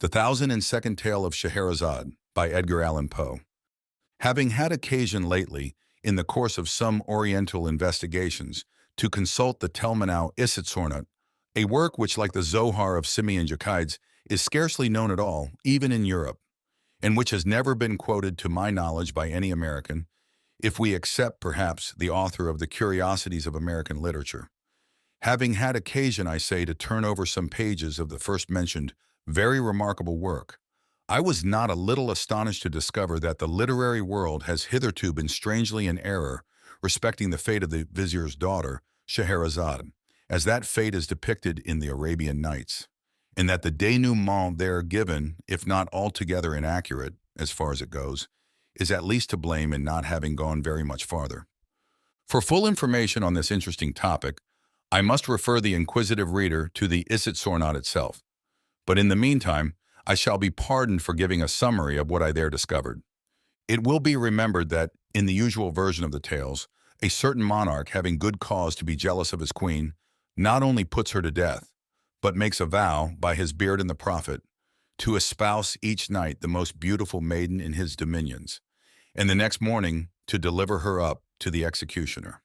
The Thousand-and-Second Tale of Scheherazade by Edgar Allan Poe. Having had occasion lately, in the course of some Oriental investigations, to consult the Telmanau Isitsornot, a work which, like the Zohar of Simeon Jakides, is scarcely known at all, even in Europe, and which has never been quoted to my knowledge by any American, if we accept, perhaps, the author of the Curiosities of American Literature. Having had occasion, I say, to turn over some pages of the first-mentioned very remarkable work, I was not a little astonished to discover that the literary world has hitherto been strangely in error respecting the fate of the vizier's daughter, Scheherazade, as that fate is depicted in the Arabian Nights, and that the denouement there given, if not altogether inaccurate, as far as it goes, is at least to blame in not having gone very much farther. For full information on this interesting topic, I must refer the inquisitive reader to the Isitsornot itself. But in the meantime, I shall be pardoned for giving a summary of what I there discovered. It will be remembered that, in the usual version of the tales, a certain monarch, having good cause to be jealous of his queen, not only puts her to death, but makes a vow, by his beard and the prophet, to espouse each night the most beautiful maiden in his dominions, and the next morning to deliver her up to the executioner.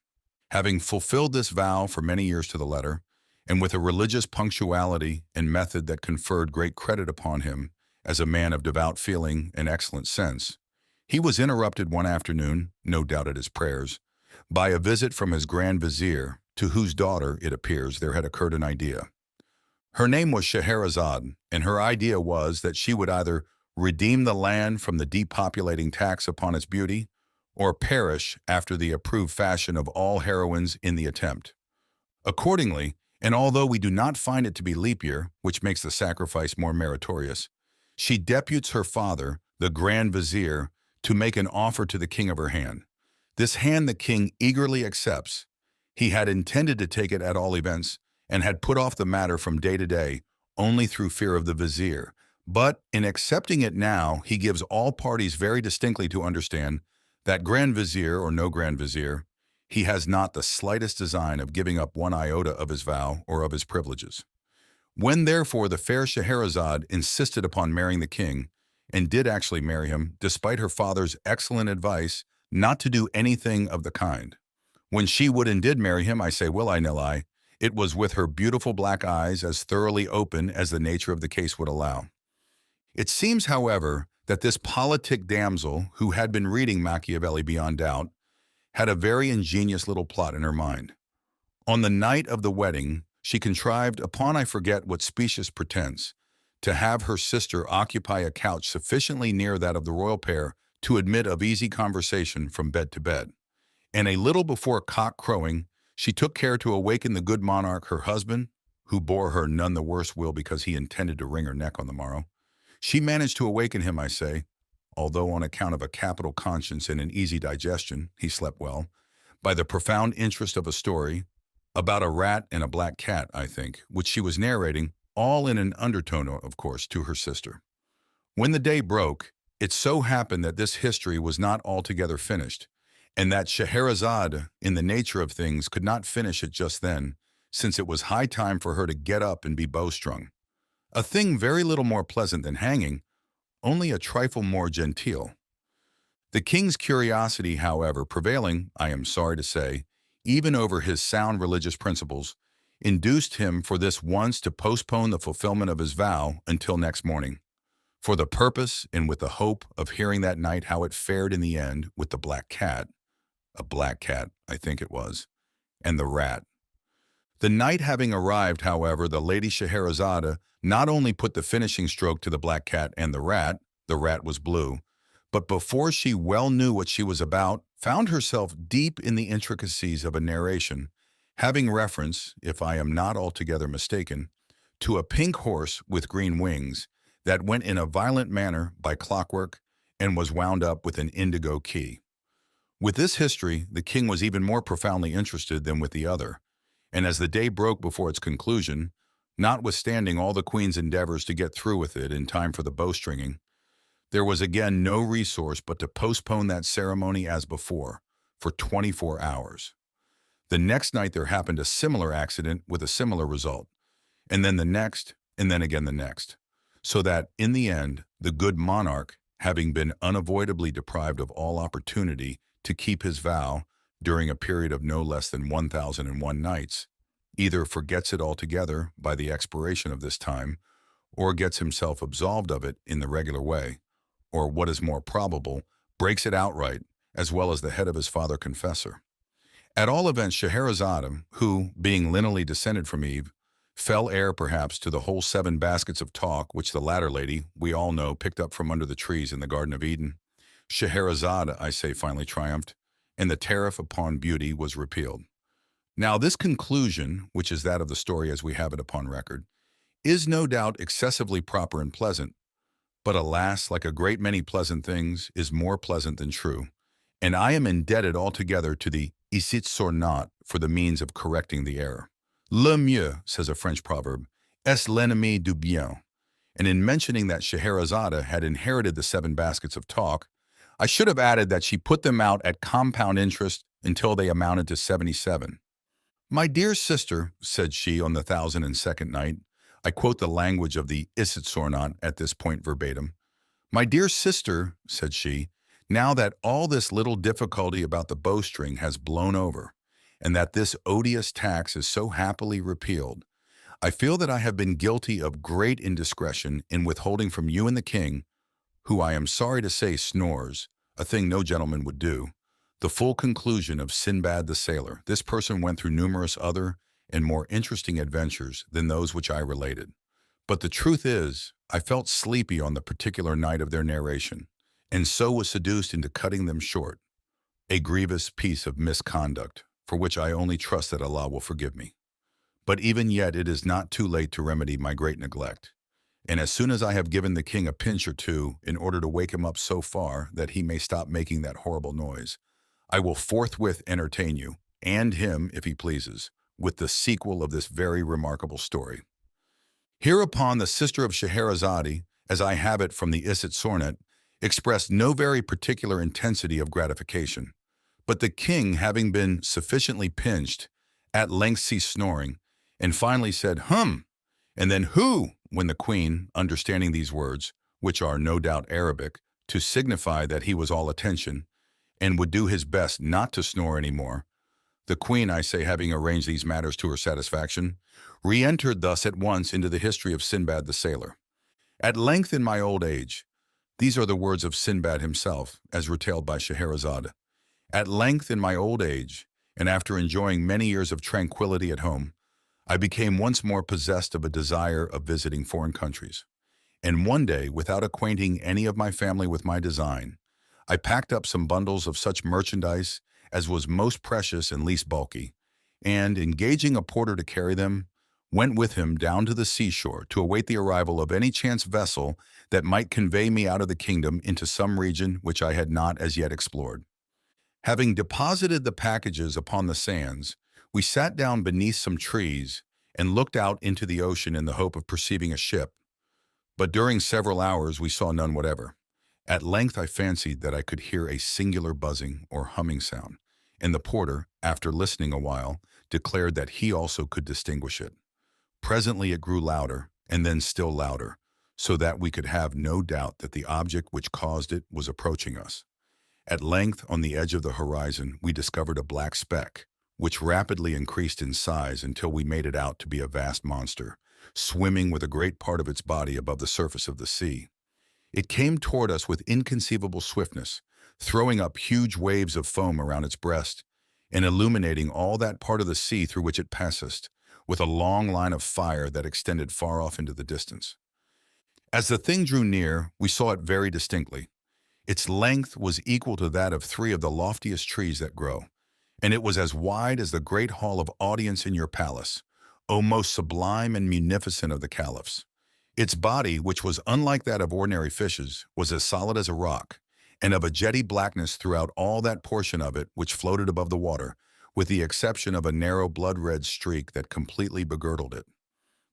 Having fulfilled this vow for many years to the letter, and with a religious punctuality and method that conferred great credit upon him as a man of devout feeling and excellent sense, he was interrupted one afternoon, no doubt at his prayers, by a visit from his Grand Vizier, to whose daughter, it appears, there had occurred an idea. Her name was Scheherazade, and her idea was that she would either redeem the land from the depopulating tax upon its beauty, or perish after the approved fashion of all heroines in the attempt. Accordingly, and although we do not find it to be leap year, which makes the sacrifice more meritorious, she deputes her father, the Grand Vizier, to make an offer to the king of her hand. This hand the king eagerly accepts. He had intended to take it at all events, and had put off the matter from day to day, only through fear of the vizier. But in accepting it now, he gives all parties very distinctly to understand that Grand Vizier or no Grand Vizier, he has not the slightest design of giving up one iota of his vow or of his privileges. When therefore the fair Scheherazade insisted upon marrying the king, and did actually marry him, despite her father's excellent advice not to do anything of the kind. When she would and did marry him, I say will I nil I, it was with her beautiful black eyes as thoroughly open as the nature of the case would allow. It seems, however, that this politic damsel, who had been reading Machiavelli beyond doubt, had a very ingenious little plot in her mind. On the night of the wedding, she contrived, upon I forget what specious pretense, to have her sister occupy a couch sufficiently near that of the royal pair to admit of easy conversation from bed to bed. And a little before cock crowing, she took care to awaken the good monarch, her husband, who bore her none the worse will because he intended to wring her neck on the morrow. She managed to awaken him, I say, although on account of a capital conscience and an easy digestion, he slept well, by the profound interest of a story, about a rat and a black cat, I think, which she was narrating, all in an undertone, of course, to her sister. When the day broke, it so happened that this history was not altogether finished, and that Scheherazade, in the nature of things, could not finish it just then, since it was high time for her to get up and be bowstrung. A thing very little more pleasant than hanging, only a trifle more genteel. The king's curiosity, however, prevailing, I am sorry to say, even over his sound religious principles, induced him for this once to postpone the fulfillment of his vow until next morning, for the purpose and with the hope of hearing that night how it fared in the end with the black cat, a black cat, I think it was, and the rat. The night having arrived, however, the Lady Scheherazade not only put the finishing stroke to the black cat and the rat was blue, but before she well knew what she was about, found herself deep in the intricacies of a narration, having reference, if I am not altogether mistaken, to a pink horse with green wings that went in a violent manner by clockwork and was wound up with an indigo key. With this history, the king was even more profoundly interested than with the other, and as the day broke before its conclusion, notwithstanding all the queen's endeavors to get through with it in time for the bowstringing, there was again no resource but to postpone that ceremony as before, for 24 hours. The next night there happened a similar accident with a similar result, and then the next, and then again the next. so that, in the end, the good monarch, having been unavoidably deprived of all opportunity to keep his vow during a period of no less than 1,001 nights, either forgets it altogether by the expiration of this time, or gets himself absolved of it in the regular way, or what is more probable, breaks it outright, as well as the head of his father confessor. At all events, Scheherazade, who, being lineally descended from Eve, fell heir perhaps to the whole 7 baskets of talk which the latter lady, we all know, picked up from under the trees in the Garden of Eden. Scheherazade, I say, finally triumphed, and the tariff upon beauty was repealed. Now this conclusion, which is that of the story as we have it upon record, is no doubt excessively proper and pleasant, but alas, like a great many pleasant things, is more pleasant than true, and I am indebted altogether to the "Ici sur not" for the means of correcting the error. Le mieux, says a French proverb, est l'ennemi du bien. And in mentioning that Scheherazade had inherited the 7 baskets of talk, I should have added that she put them out at compound interest until they amounted to 77. "My dear sister," said she on the 1002nd night, I quote the language of the Isitsöornot at this point verbatim. "My dear sister," said she, "now that all this little difficulty about the bowstring has blown over, and that this odious tax is so happily repealed, I feel that I have been guilty of great indiscretion in withholding from you and the king, who I am sorry to say snores, a thing no gentleman would do, the full conclusion of Sinbad the Sailor. This person went through numerous other and more interesting adventures than those which I related. But the truth is, I felt sleepy on the particular night of their narration, and so was seduced into cutting them short, a grievous piece of misconduct, for which I only trust that Allah will forgive me. But even yet it is not too late to remedy my great neglect. And as soon as I have given the king a pinch or two in order to wake him up so far that he may stop making that horrible noise, I will forthwith entertain you, and him, if he pleases, with the sequel of this very remarkable story." Hereupon the sister of Scheherazade, as I have it from the Isitsöornot, expressed no very particular intensity of gratification. But the king, having been sufficiently pinched, at length ceased snoring, and finally said, "Hum!" and then "Who?" when the queen, understanding these words, which are no doubt Arabic, to signify that he was all attention, and would do his best not to snore any more, the queen, I say, having arranged these matters to her satisfaction, re-entered thus at once into the history of Sinbad the Sailor. "At length in my old age," these are the words of Sinbad himself, as retailed by Scheherazade, "at length in my old age, and after enjoying many years of tranquility at home, I became once more possessed of a desire of visiting foreign countries. And one day, without acquainting any of my family with my design, I packed up some bundles of such merchandise as was most precious and least bulky, and, engaging a porter to carry them, went with him down to the seashore to await the arrival of any chance vessel that might convey me out of the kingdom into some region which I had not as yet explored. Having deposited the packages upon the sands, we sat down beneath some trees and looked out into the ocean in the hope of perceiving a ship. But during several hours we saw none whatever. At length I fancied that I could hear a singular buzzing or humming sound, and the porter, after listening a while, declared that he also could distinguish it. Presently it grew louder, and then still louder, so that we could have no doubt that the object which caused it was approaching us. At length, on the edge of the horizon, we discovered a black speck, which rapidly increased in size until we made it out to be a vast monster, swimming with a great part of its body above the surface of the sea. It came toward us with inconceivable swiftness, throwing up huge waves of foam around its breast, and illuminating all that part of the sea through which it passed, with a long line of fire that extended far off into the distance. As the thing drew near, we saw it very distinctly. Its length was equal to that of 3 of the loftiest trees that grow, and it was as wide as the great hall of audience in your palace, O most sublime and munificent of the caliphs. Its body, which was unlike that of ordinary fishes, was as solid as a rock, and of a jetty blackness throughout all that portion of it which floated above the water, with the exception of a narrow blood-red streak that completely begirdled it.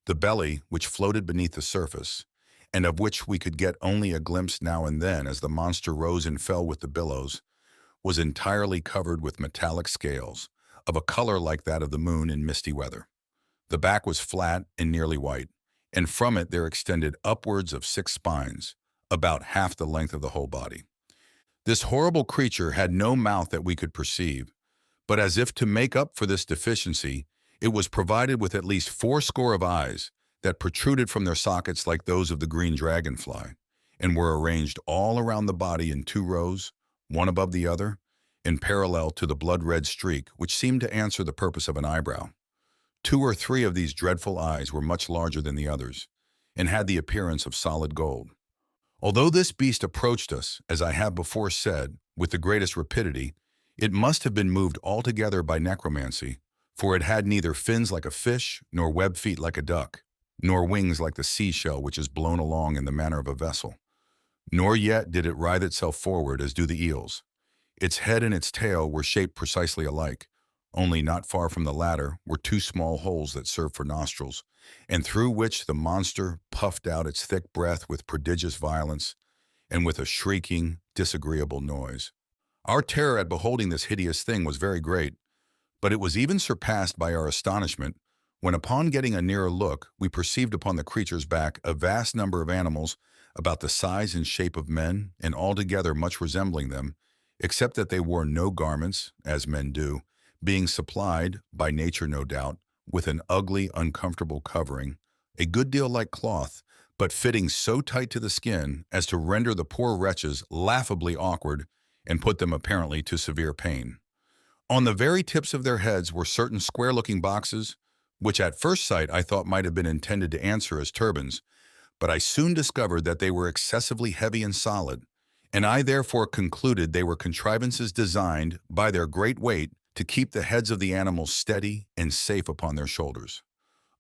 The belly, which floated beneath the surface, and of which we could get only a glimpse now and then as the monster rose and fell with the billows, was entirely covered with metallic scales, of a color like that of the moon in misty weather. The back was flat and nearly white, and from it there extended upwards of 6 spines, about half the length of the whole body. This horrible creature had no mouth that we could perceive, but as if to make up for this deficiency, it was provided with at least 80 of eyes that protruded from their sockets like those of the green dragonfly, and were arranged all around the body in 2 rows, one above the other, in parallel to the blood-red streak which seemed to answer the purpose of an eyebrow. 2 or 3 of these dreadful eyes were much larger than the others, and had the appearance of solid gold. Although this beast approached us, as I have before said, with the greatest rapidity, it must have been moved altogether by necromancy, for it had neither fins like a fish, nor web feet like a duck, nor wings like the seashell which is blown along in the manner of a vessel. Nor yet did it writhe itself forward as do the eels. Its head and its tail were shaped precisely alike, only not far from the latter were 2 small holes that served for nostrils, and through which the monster puffed out its thick breath with prodigious violence, and with a shrieking, disagreeable noise. Our terror at beholding this hideous thing was very great, but it was even surpassed by our astonishment when, upon getting a nearer look, we perceived upon the creature's back a vast number of animals about the size and shape of men, and altogether much resembling them, except that they wore no garments, as men do, being supplied, by nature no doubt, with an ugly, uncomfortable covering, a good deal like cloth, but fitting so tight to the skin as to render the poor wretches laughably awkward and put them apparently to severe pain. On the very tips of their heads were certain square-looking boxes, which at first sight I thought might have been intended to answer as turbans, but I soon discovered that they were excessively heavy and solid, and I therefore concluded they were contrivances designed, by their great weight, to keep the heads of the animals steady and safe upon their shoulders.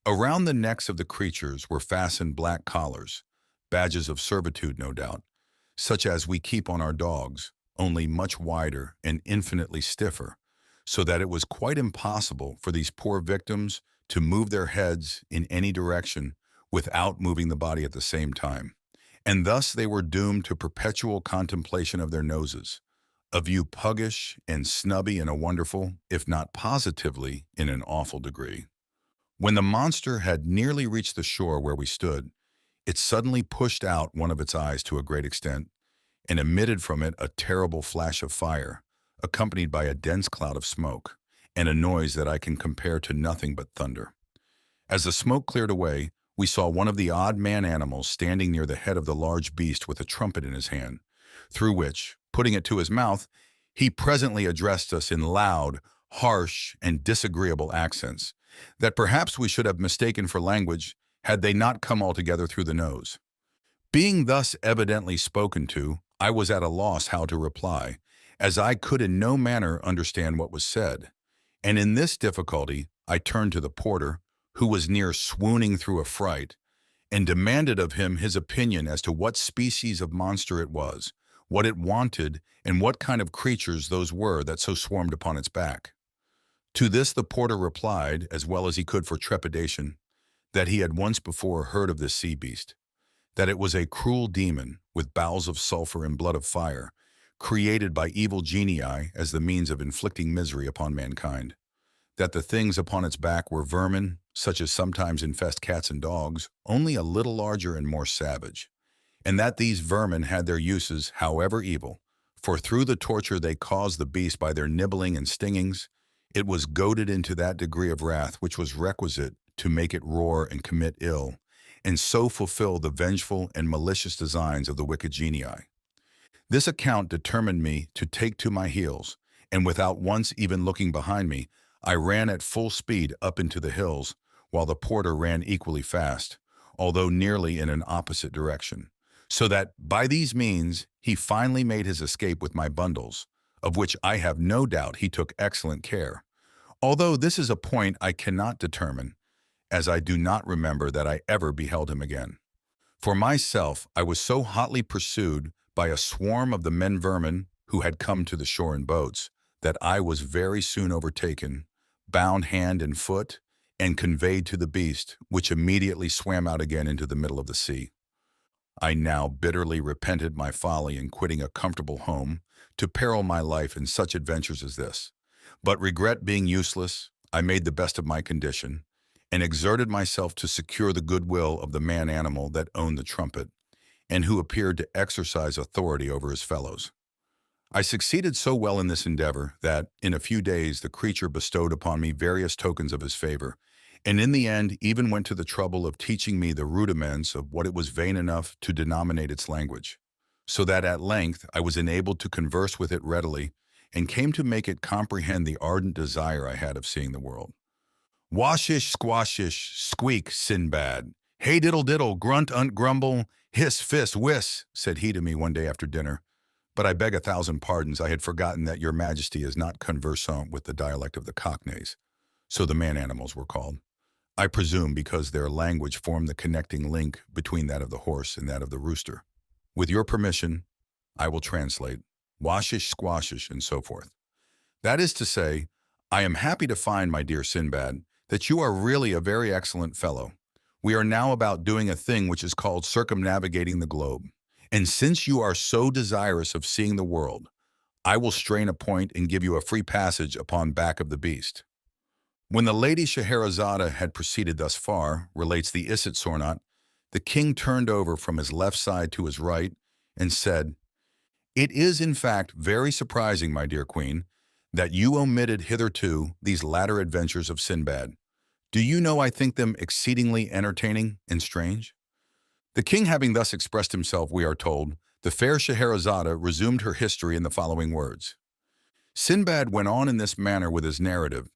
Around the necks of the creatures were fastened black collars, badges of servitude no doubt, such as we keep on our dogs, only much wider and infinitely stiffer, so that it was quite impossible for these poor victims to move their heads in any direction without moving the body at the same time. And thus they were doomed to perpetual contemplation of their noses, a view puggish and snubby in a wonderful, if not positively in an awful degree. When the monster had nearly reached the shore where we stood, it suddenly pushed out one of its eyes to a great extent, and emitted from it a terrible flash of fire, accompanied by a dense cloud of smoke, and a noise that I can compare to nothing but thunder. As the smoke cleared away, we saw one of the odd man animals standing near the head of the large beast with a trumpet in his hand, through which, putting it to his mouth, he presently addressed us in loud, harsh, and disagreeable accents, that perhaps we should have mistaken for language had they not come altogether through the nose. Being thus evidently spoken to, I was at a loss how to reply, as I could in no manner understand what was said, and in this difficulty I turned to the porter, who was near swooning through affright, and demanded of him his opinion as to what species of monster it was, what it wanted, and what kind of creatures those were that so swarmed upon its back. To this the porter replied, as well as he could for trepidation, that he had once before heard of this sea beast, that it was a cruel demon, with bowels of sulfur and blood of fire, created by evil genii as the means of inflicting misery upon mankind, that the things upon its back were vermin, such as sometimes infest cats and dogs, only a little larger and more savage, and that these vermin had their uses, however evil, for through the torture they caused the beast by their nibbling and stingings, it was goaded into that degree of wrath which was requisite to make it roar and commit ill, and so fulfill the vengeful and malicious designs of the wicked genii. This account determined me to take to my heels, and without once even looking behind me, I ran at full speed up into the hills, while the porter ran equally fast, although nearly in an opposite direction, so that by these means he finally made his escape with my bundles, of which I have no doubt he took excellent care, although this is a point I cannot determine, as I do not remember that I ever beheld him again. For myself, I was so hotly pursued by a swarm of the men vermin who had come to the shore in boats, that I was very soon overtaken, bound hand and foot, and conveyed to the beast, which immediately swam out again into the middle of the sea. I now bitterly repented my folly in quitting a comfortable home to peril my life in such adventures as this. But regret being useless, I made the best of my condition, and exerted myself to secure the goodwill of the man-animal that owned the trumpet, and who appeared to exercise authority over his fellows. I succeeded so well in this endeavor that, in a few days, the creature bestowed upon me various tokens of his favor, and in the end even went to the trouble of teaching me the rudiments of what it was vain enough to denominate its language, so that at length I was enabled to converse with it readily, and came to make it comprehend the ardent desire I had of seeing the world. Washish, squashish, squeak, Sinbad. Hey diddle diddle, grunt unt grumble, hiss fiss whiss, said he to me one day after dinner. But I beg 1,000 pardons, I had forgotten that your majesty is not conversant with the dialect of the Cockneys, so the man-animals were called. I presume because their language formed the connecting link between that of the horse and that of the rooster. With your permission, I will translate, washish, squashish, and so forth. That is to say, I am happy to find, my dear Sinbad, that you are really a very excellent fellow. We are now about doing a thing which is called circumnavigating the globe. And since you are so desirous of seeing the world, I will strain a point and give you a free passage upon back of the beast. When the lady Scheherazade had proceeded thus far, relates the Isitsöornot, the king turned over from his left side to his right and said, "It is in fact very surprising, my dear queen, that you omitted hitherto these latter adventures of Sinbad. Do you know I think them exceedingly entertaining and strange?" The king having thus expressed himself, we are told, the fair Scheherazade resumed her history in the following words. Sinbad went on in this manner with his narrative.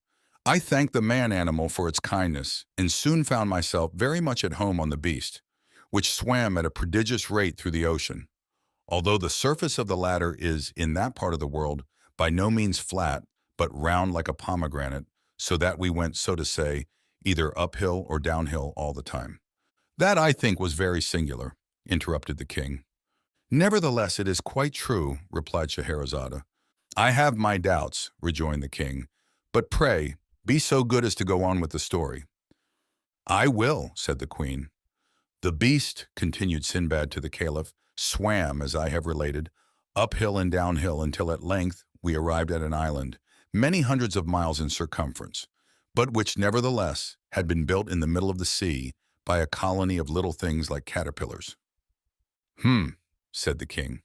I thanked the man-animal for its kindness, and soon found myself very much at home on the beast, which swam at a prodigious rate through the ocean. Although the surface of the latter is, in that part of the world, by no means flat, but round like a pomegranate, so that we went, so to say, either uphill or downhill all the time. That, I think, was very singular, interrupted the king. Nevertheless, it is quite true, replied Scheherazade. I have my doubts, rejoined the king, but pray, be so good as to go on with the story. I will, said the queen. The beast, continued Sinbad to the caliph, swam, as I have related, uphill and downhill until at length we arrived at an island, many hundreds of miles in circumference, but which nevertheless had been built in the middle of the sea by a colony of little things like caterpillars. Said the king.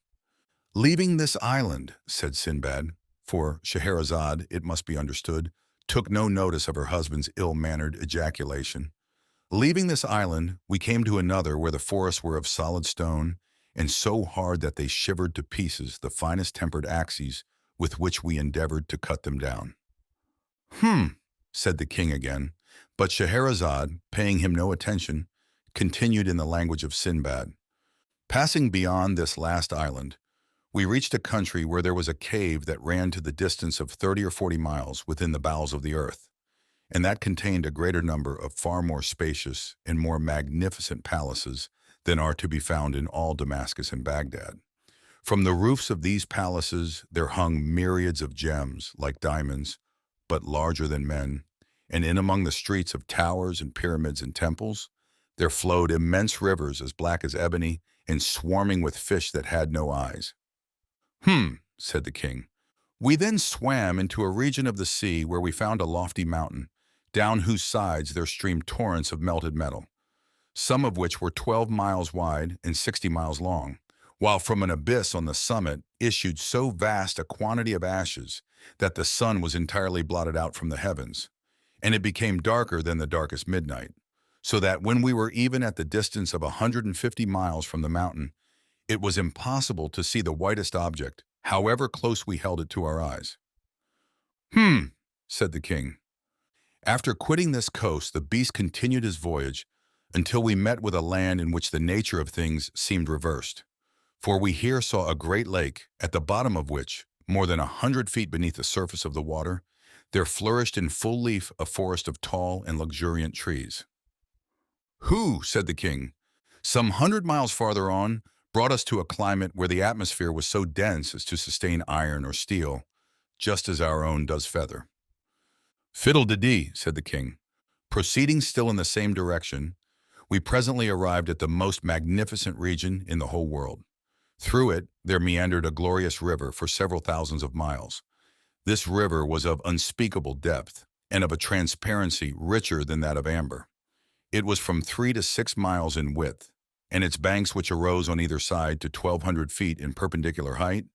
Leaving this island, said Sinbad, for Scheherazade, it must be understood, took no notice of her husband's ill-mannered ejaculation. Leaving this island, we came to another where the forests were of solid stone, and so hard that they shivered to pieces the finest tempered axes with which we endeavored to cut them down. Said the king again, but Scheherazade, paying him no attention, continued in the language of Sinbad. Passing beyond this last island, we reached a country where there was a cave that ran to the distance of 30 or 40 miles within the bowels of the earth, and that contained a greater number of far more spacious and more magnificent palaces than are to be found in all Damascus and Baghdad. From the roofs of these palaces there hung myriads of gems, like diamonds, but larger than men, and in among the streets of towers and pyramids and temples, there flowed immense rivers as black as ebony and swarming with fish that had no eyes. Said the king. We then swam into a region of the sea where we found a lofty mountain, down whose sides there streamed torrents of melted metal, some of which were 12 miles wide and 60 miles long, while from an abyss on the summit issued so vast a quantity of ashes that the sun was entirely blotted out from the heavens, and it became darker than the darkest midnight, so that when we were even at the distance of 150 miles from the mountain, it was impossible to see the whitest object, however close we held it to our eyes. Said the king. After quitting this coast, the beast continued his voyage until we met with a land in which the nature of things seemed reversed. For we here saw a great lake, at the bottom of which, more than 100 feet beneath the surface of the water, there flourished in full leaf a forest of tall and luxuriant trees. Who, said the king, some 100 miles farther on, brought us to a climate where the atmosphere was so dense as to sustain iron or steel, just as our own does feather. Fiddle-de-dee, said the king. Proceeding still in the same direction, we presently arrived at the most magnificent region in the whole world. Through it, there meandered a glorious river for several thousands of miles. This river was of unspeakable depth, and of a transparency richer than that of amber. It was from 3 to 6 miles in width, and its banks, which arose on either side to 1,200 feet in perpendicular height,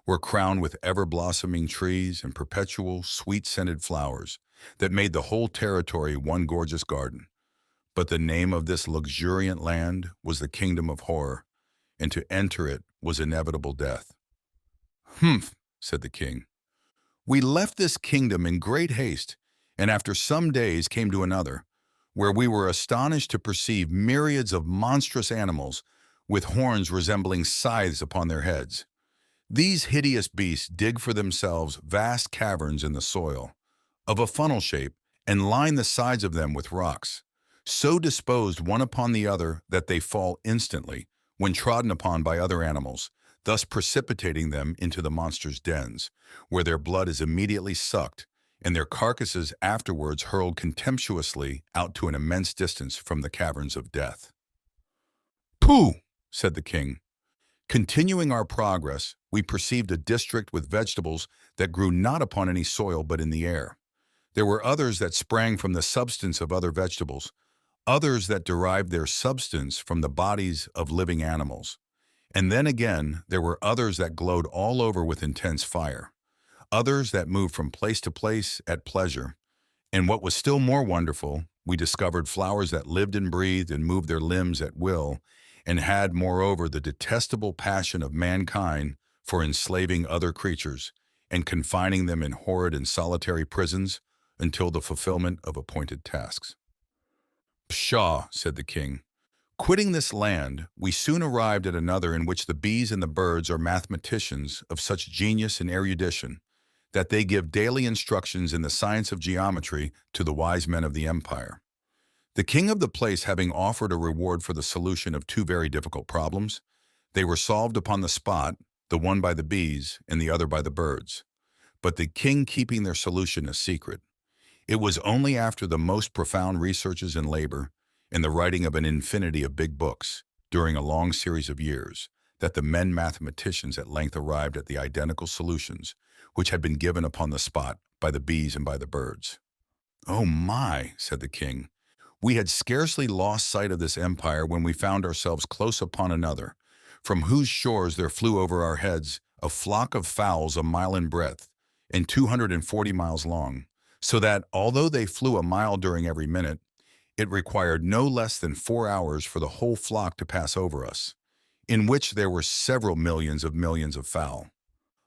were crowned with ever-blossoming trees and perpetual, sweet-scented flowers that made the whole territory one gorgeous garden. But the name of this luxuriant land was the kingdom of horror, and to enter it was inevitable death. "Humph," said the king. "We left this kingdom in great haste, and after some days came to another, where we were astonished to perceive myriads of monstrous animals with horns resembling scythes upon their heads. These hideous beasts dig for themselves vast caverns in the soil, of a funnel shape, and line the sides of them with rocks, so disposed one upon the other that they fall instantly when trodden upon by other animals, thus precipitating them into the monsters' dens, where their blood is immediately sucked, and their carcasses afterwards hurled contemptuously out to an immense distance from the caverns of death." "Pooh!" said the king. "Continuing our progress, we perceived a district with vegetables that grew not upon any soil but in the air. There were others that sprang from the substance of other vegetables, others that derived their substance from the bodies of living animals. And then again, there were others that glowed all over with intense fire, others that moved from place to place at pleasure. And what was still more wonderful, we discovered flowers that lived and breathed and moved their limbs at will, and had, moreover, the detestable passion of mankind for enslaving other creatures and confining them in horrid and solitary prisons until the fulfillment of appointed tasks." "Pshaw," said the king. "Quitting this land, we soon arrived at another in which the bees and the birds are mathematicians of such genius and erudition that they give daily instructions in the science of geometry to the wise men of the empire. The king of the place having offered a reward for the solution of two very difficult problems, they were solved upon the spot, the one by the bees and the other by the birds, but the king keeping their solution a secret. It was only after the most profound researches and labor, and the writing of an infinity of big books, during a long series of years, that the men mathematicians at length arrived at the identical solutions which had been given upon the spot by the bees and by the birds." "Oh my," said the king, "we had scarcely lost sight of this empire when we found ourselves close upon another, from whose shores there flew over our heads a flock of fowls a mile in breadth and 240 miles long, so that, although they flew a mile during every minute, it required no less than 4 hours for the whole flock to pass over us, in which there were several millions of fowl."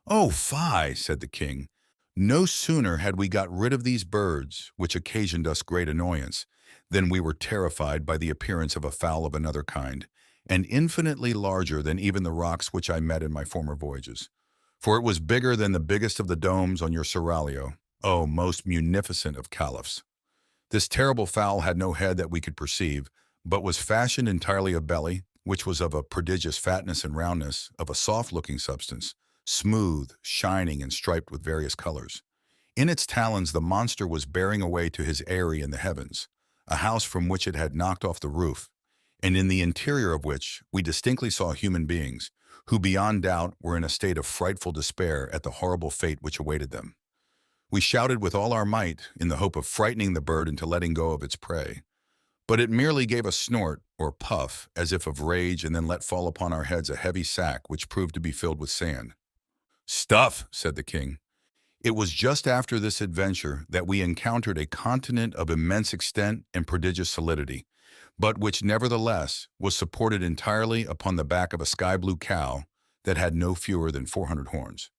"Oh, fie," said the king. "No sooner had we got rid of these birds, which occasioned us great annoyance, than we were terrified by the appearance of a fowl of another kind, and infinitely larger than even the rocks which I met in my former voyages. For it was bigger than the biggest of the domes on your seraglio, O most munificent of caliphs. This terrible fowl had no head that we could perceive, but was fashioned entirely of belly, which was of a prodigious fatness and roundness, of a soft-looking substance, smooth, shining, and striped with various colors. In its talons the monster was bearing away to his eyrie in the heavens, a house from which it had knocked off the roof, and in the interior of which we distinctly saw human beings, who beyond doubt were in a state of frightful despair at the horrible fate which awaited them. We shouted with all our might in the hope of frightening the bird into letting go of its prey, but it merely gave a snort or puff as if of rage and then let fall upon our heads a heavy sack which proved to be filled with sand." "Stuff," said the king. "It was just after this adventure that we encountered a continent of immense extent and prodigious solidity, but which nevertheless was supported entirely upon the back of a sky-blue cow that had no fewer than 400 horns.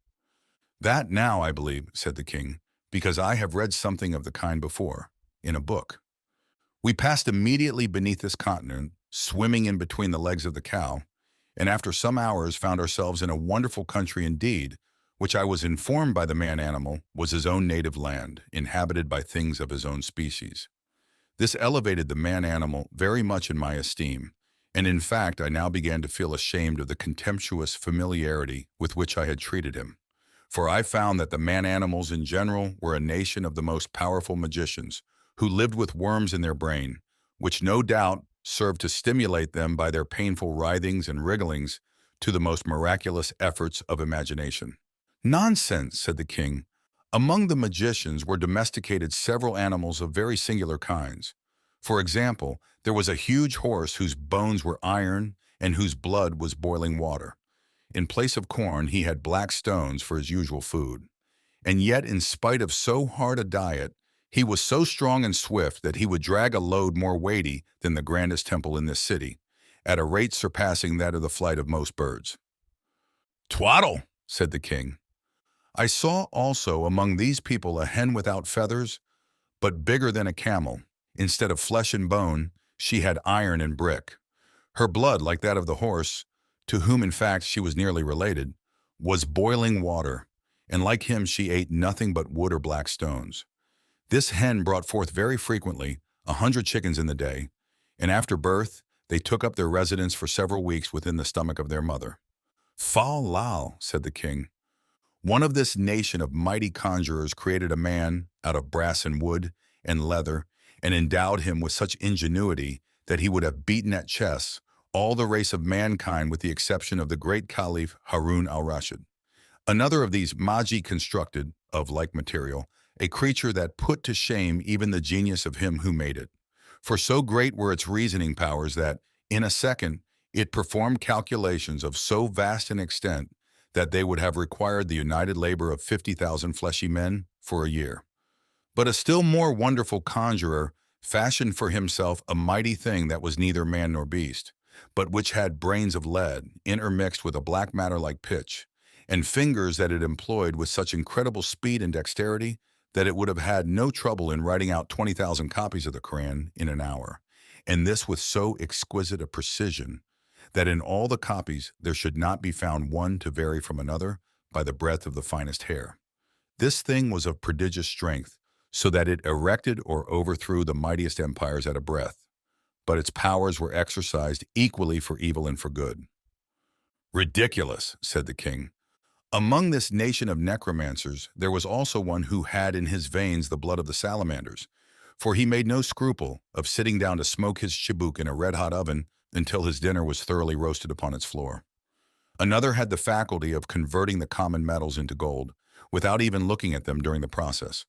"That now, I believe," said the king, "because I have read something of the kind before, in a book." We passed immediately beneath this continent, swimming in between the legs of the cow, and after some hours found ourselves in a wonderful country indeed, which I was informed by the man-animal was his own native land, inhabited by things of his own species. This elevated the man-animal very much in my esteem, and in fact I now began to feel ashamed of the contemptuous familiarity with which I had treated him, for I found that the man-animals in general were a nation of the most powerful magicians, who lived with worms in their brain, which no doubt served to stimulate them by their painful writhings and wrigglings to the most miraculous efforts of imagination. "Nonsense," said the king. Among the magicians were domesticated several animals of very singular kinds. For example, there was a huge horse whose bones were iron and whose blood was boiling water. In place of corn, he had black stones for his usual food. And yet, in spite of so hard a diet, he was so strong and swift that he would drag a load more weighty than the grandest temple in this city, at a rate surpassing that of the flight of most birds. "Twaddle," said the king. "I saw also among these people a hen without feathers, but bigger than a camel. Instead of flesh and bone, she had iron and brick. Her blood, like that of the horse, to whom in fact she was nearly related, was boiling water, and like him she ate nothing but wood or black stones. This hen brought forth very frequently 100 chickens in the day, and after birth they took up their residence for several weeks within the stomach of their mother." "Fal lal," said the king. "One of this nation of mighty conjurers created a man out of brass and wood and leather, and endowed him with such ingenuity that he would have beaten at chess all the race of mankind with the exception of the great Caliph Harun al-Rashid. Another of these magi constructed, of like material, a creature that put to shame even the genius of him who made it. For so great were its reasoning powers that, in a second, it performed calculations of so vast an extent that they would have required the united labor of 50,000 fleshy men for a year. But a still more wonderful conjurer fashioned for himself a mighty thing that was neither man nor beast, but which had brains of lead, intermixed with a black matter like pitch, and fingers that it employed with such incredible speed and dexterity that it would have had no trouble in writing out 20,000 copies of the Koran in an hour, and this with so exquisite a precision that in all the copies there should not be found one to vary from another by the breadth of the finest hair. This thing was of prodigious strength, so that it erected or overthrew the mightiest empires at a breath, but its powers were exercised equally for evil and for good." "Ridiculous," said the king. "Among this nation of necromancers there was also one who had in his veins the blood of the salamanders, for he made no scruple of sitting down to smoke his chibuk in a red-hot oven until his dinner was thoroughly roasted upon its floor. Another had the faculty of converting the common metals into gold, without even looking at them during the process.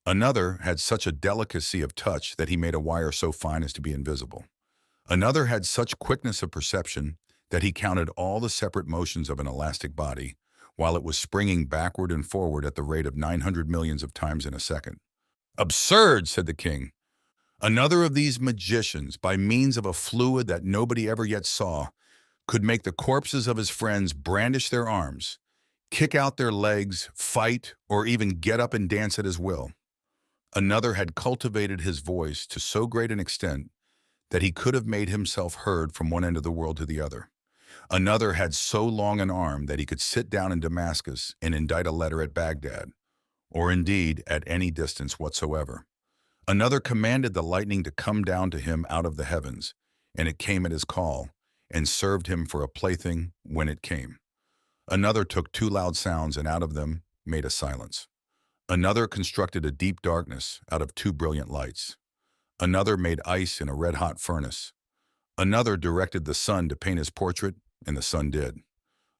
Another had such a delicacy of touch that he made a wire so fine as to be invisible. Another had such quickness of perception that he counted all the separate motions of an elastic body, while it was springing backward and forward at the rate of 900 millions of times in a second." "Absurd," said the king. "Another of these magicians, by means of a fluid that nobody ever yet saw, could make the corpses of his friends brandish their arms, kick out their legs, fight, or even get up and dance at his will. Another had cultivated his voice to so great an extent that he could have made himself heard from one end of the world to the other. Another had so long an arm that he could sit down in Damascus and indite a letter at Baghdad, or indeed at any distance whatsoever. Another commanded the lightning to come down to him out of the heavens, and it came at his call, and served him for a plaything when it came. Another took two loud sounds and out of them made a silence. Another constructed a deep darkness out of two brilliant lights. Another made ice in a red-hot furnace. Another directed the sun to paint his portrait, and the sun did.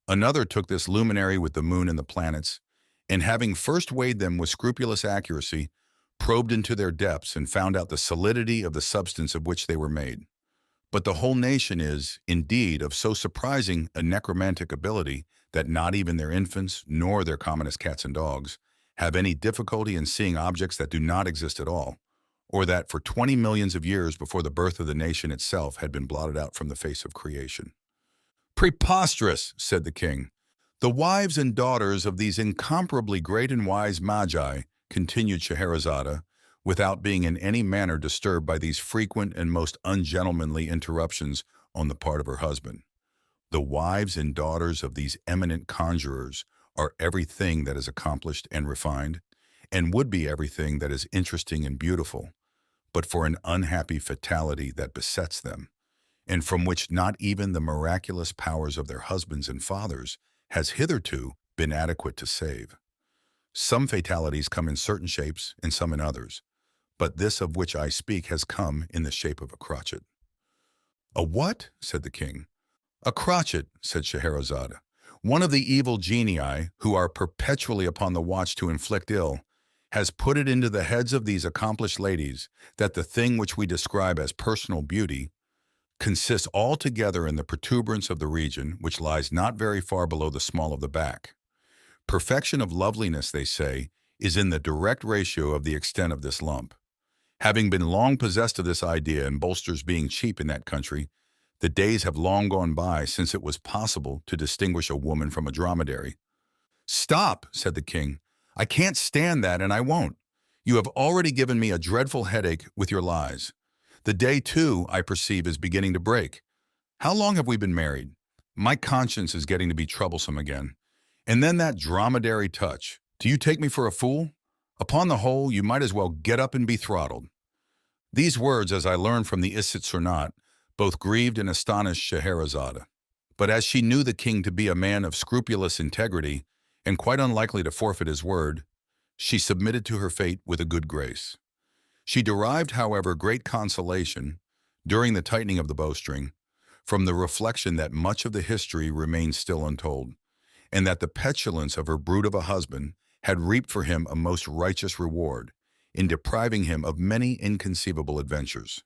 Another took this luminary with the moon and the planets, and having first weighed them with scrupulous accuracy, probed into their depths and found out the solidity of the substance of which they were made. But the whole nation is, indeed, of so surprising a necromantic ability that not even their infants, nor their commonest cats and dogs, have any difficulty in seeing objects that do not exist at all, or that for 20 millions of years before the birth of the nation itself had been blotted out from the face of creation." "Preposterous," said the king. "The wives and daughters of these incomparably great and wise magi," continued Scheherazade, without being in any manner disturbed by these frequent and most ungentlemanly interruptions on the part of her husband. "The wives and daughters of these eminent conjurers are everything that is accomplished and refined, and would be everything that is interesting and beautiful, but for an unhappy fatality that besets them, and from which not even the miraculous powers of their husbands and fathers has hitherto been adequate to save. Some fatalities come in certain shapes and some in others, but this of which I speak has come in the shape of a crotchet." "A what?" said the king. "A crotchet," said Scheherazade. "One of the evil genii, who are perpetually upon the watch to inflict ill, has put it into the heads of these accomplished ladies that the thing which we describe as personal beauty consists altogether in the protuberance of the region which lies not very far below the small of the back. Perfection of loveliness, they say, is in the direct ratio of the extent of this lump. Having been long possessed of this idea and bolsters being cheap in that country, the days have long gone by since it was possible to distinguish a woman from a dromedary. "Stop," said the king. "I can't stand that, and I won't. You have already given me a dreadful headache with your lies. The day, too, I perceive, is beginning to break. How long have we been married? My conscience is getting to be troublesome again. And then that dromedary touch. Do you take me for a fool? Upon the whole, you might as well get up and be throttled." These words, as I learned from the Isit Surnat, both grieved and astonished Scheherazade. But as she knew the king to be a man of scrupulous integrity and quite unlikely to forfeit his word, she submitted to her fate with a good grace. She derived, however, great consolation, during the tightening of the bowstring, from the reflection that much of the history remained still untold, and that the petulance of her brute of a husband had reaped for him a most righteous reward, in depriving him of many inconceivable adventures.